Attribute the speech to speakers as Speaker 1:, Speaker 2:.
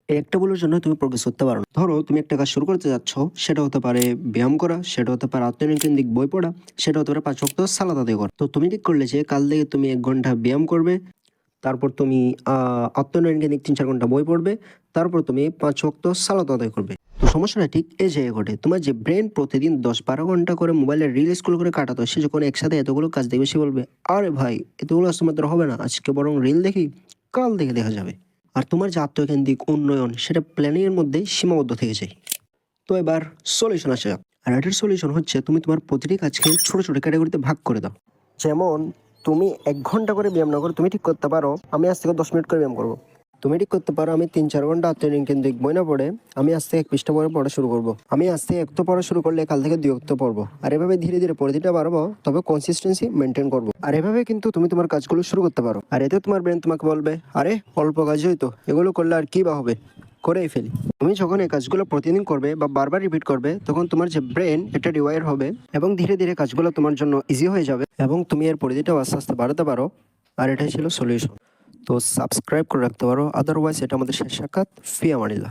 Speaker 1: এই একটা ভুলের জন্য তুমি প্রোগ্রেস করতে পারো না। ধরো তুমি একটা কাজ শুরু করতে যাচ্ছ, সেটা হতে পারে ব্যায়াম করা, সেটা হতে পারে আত্মনিয়ন্ত্রণ কেন্দ্রিক বই পড়া, সেটা হতে পারে 5 ওয়াক্ত সালাত আদায় করা। তো তুমি ঠিক করলে যে কাল থেকে তুমি 1 ঘন্টা ব্যায়াম করবে, তারপর তুমি আত্মনিয়ন্ত্রণ কেন্দ্রিক 3-4 ঘন্টা বই পড়বে, তারপর তুমি 5 ওয়াক্ত সালাত আদায় করবে। তো সমস্যাটা ঠিক এই জায়গায় ঘটে, তোমার যে ব্রেন প্রতিদিন 10-12 ঘন্টা করে মোবাইলের রিল স্ক্রল করে কাটাতো, সে যখন একসাথে এতগুলো কাজ দেখবে সে বলবে, আরে ভাই এতগুলো আজ তোমাদের হবে না, আজকে বরং রিল দেখি, কাল দেখে দেখা যাবে। আর তোমার যে আত্মকেন্দ্রিক উন্নয়ন সেটা প্ল্যানিং এর মধ্যে সীমাবদ্ধ থেকে যায়। তো এবার সলিউশন আসে যাক। আর এটার সলিউশন হচ্ছে তুমি তোমার প্রতিটি কাজকে ছোট ছোট ক্যাটাগরিতে ভাগ করে দাও। যেমন তুমি 1 ঘন্টা করে ব্যায়াম না করো, তুমি ঠিক করতে পারো আমি আজ থেকে 10 মিনিট করে ব্যায়াম করবো। তুমি ঠিক করতে পারো আমি 3-4 ঘন্টা আত্মনিয়ন্ত্রণ কেন্দ্রিক বই না পড়ে আমি আজ থেকে 1 পৃষ্ঠা পরে পড়া শুরু করবো। আমি আজ থেকে 1 পড়া শুরু করলে কাল থেকে 2 পড়বো। আর এভাবে ধীরে ধীরে প্রতিটা বাড়াবো, তবে কনসিস্টেন্সি মেনটেন করবো। আর এভাবে কিন্তু তুমি তোমার কাজগুলো শুরু করতে পারো। আর এতে তোমার ব্রেন তোমাকে বলবে, আরে অল্প কাজই তো, এগুলো করলে আর কি বা হবে, করেই ফেলি। তুমি যখন এই কাজগুলো প্রতিদিন করবে বা বারবার রিপিট করবে, তখন তোমার যে ব্রেন এটা রিওয়ায়ার হবে এবং ধীরে ধীরে কাজগুলো তোমার জন্য ইজি হয়ে যাবে এবং তুমি এর পরিধিটাও আস্তে আস্তে বাড়াতে পারো। আর এটাই ছিল সলিউশন। তো সাবস্ক্রাইব করে রাখতে পারো, আদারওয়াইজ এটা আমাদের শেষ সাক্ষাৎ। ফি আমানিল্লাহ।